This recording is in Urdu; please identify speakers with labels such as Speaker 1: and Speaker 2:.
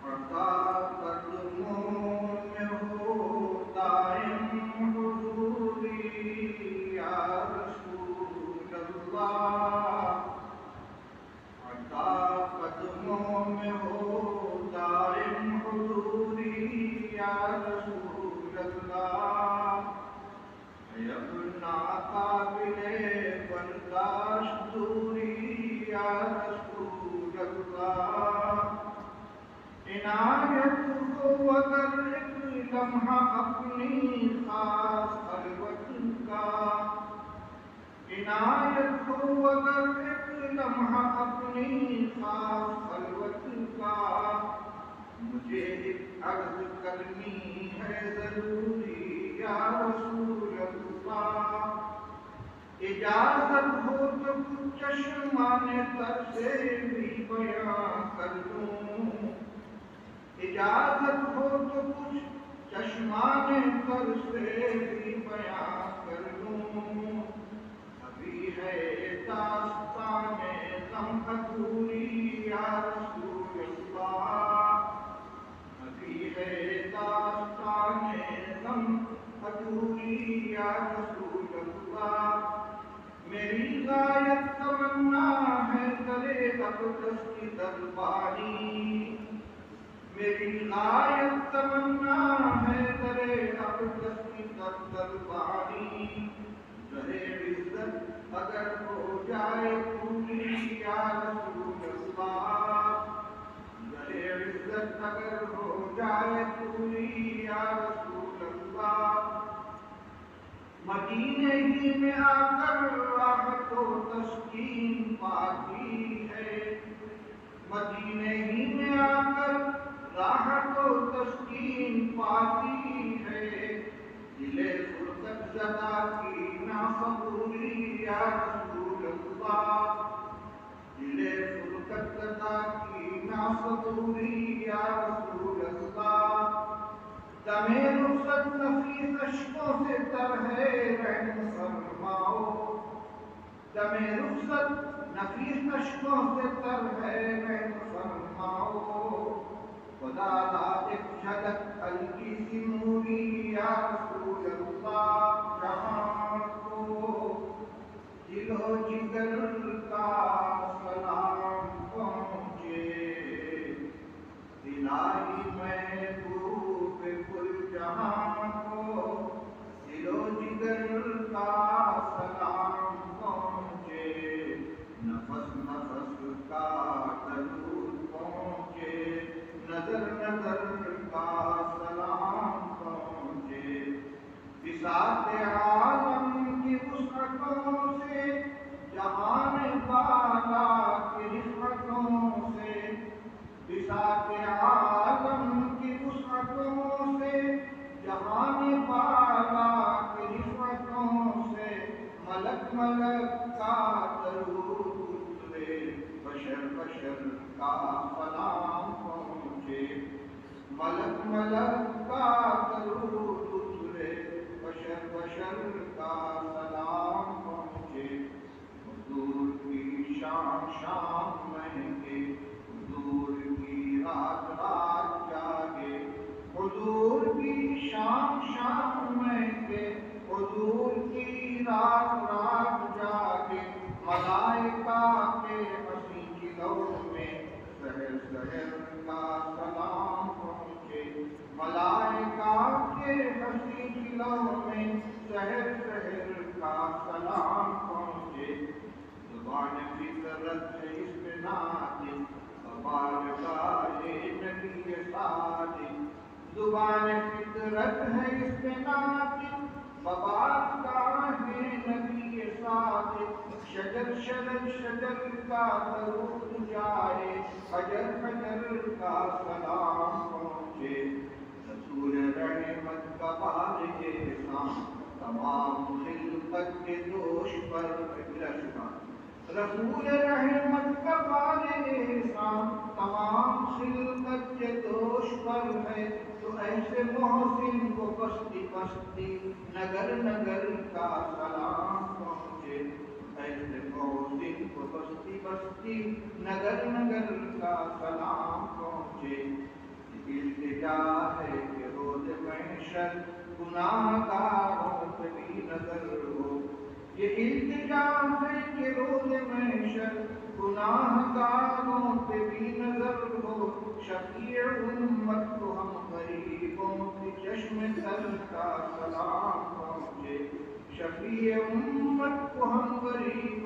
Speaker 1: عطا قدموں میں ہو دائم حضوری یا رسول اللہ، عطا قدموں میں ہو دائم حضوری یا رسول اللہ، اے اپنا قابل برداشت دوری یا رسول اللہ، عنایت ہو اگر ایک لمحہ اپنی خاص خلوت کا، عنایت ہو اگر ایک لمحہ اپنی خاص خلوت کا، مجھے ایک عرض کرنی ہے ضروری یا رسول اللہ، اجازت ہو تو کچھ چشمان تر سے بھی بیان کر لوں، اجازت ہو تو کچھ چشمان تر سے بھی بیان کر لوں، ابھی ہے داستان غم ادھوری یا رسول اللہ، ابھی ہے داستان غم ادھوری یا رسول اللہ، میری غایت تمنا ہے درے اقدس کی درباری، میری غایت تمنا ہے درے اقدس کی درباری، رہے عزت اگر ہو جائے پوری یا رسول اللہ، رہے عزت اگر ہو جائے پوری یا رسول اللہ، مدینے ہی میں آ کر راحت و تسکین پاتی ہے، مدینے ہی میں آ کر راحت و تسکین پاتی ہے، دل فرقت زدہ کی ناصبوری یا رسول اللہ، دل فرقت زدہ کی ناصبوری یا رسول اللہ، دم رخصت نفیس اشکوں سے تر ہے رحم فرماؤ، دم رخصت نفیس اشکوں سے تر ہے رحم فرماؤ، خدا دا ایک جھلک ہلکی سی نوری یا رسول اللہ، جہاں کو دل و جگر کا سلام پہنچے، الہی محبوب کل جہاں کو دل و جگر کا سلام پہنچے، نفس نفس کا درود پہنچے، نظر نظر کا سلام پہنچے، بساط عالم کی وسعتوں سے، جہان بالا کی رفعتوں سے، بساط عالم کی وسعتوں سے، جہان بالا کی رفعتوں سے، ملک ملک کا درود اترے، بشر بشر کا سلام پہنچے، ملک ملک کا درود اترے، بشر بشر کا سلام پہنچے، حضور کی شام شام مہکے، حضور کی رات رات جاگے، حضور کی شام شام مہکے، حضور کی رات رات جاگے، ملائکہ کے حسین چلوں میں سحر سحر کا سلام پہنچے، ملائکہ کے حسین چلوں میں سحر سحر کا سلام پہنچے، زبان فطرت ہے اس پہ ناطق بارگاہ نبی صادق، زبان فطرت ہے اس پہ ناطق بارگاہ نبی صادق، شجر شجر شجر کا درود جائے، حجر حجر کا سلام پہنچے، رسول رحمت کا بارگاہ احسان، تمام خلقت کے دوش پر رسول رحمت کا بارگاہ احسان، تمام خلقت کے دوش پر ہے، تو ایسے محسن کو بستی بستی نگر نگر کا سلام پہنچے، ایسے محسن کو بستی بستی نگر نگر کا سلام پہنچے، التجا ہے کہ روز محشر گناہگاروں پہ بھی نظر ہو، یہ التجا ہے کہ روز محشر گناہگاروں پہ بھی نظر ہو، شفیع امت کو ہم غریبوں کے چشم تر کا سلام پہنچے، شفیع امت کو ہم غریب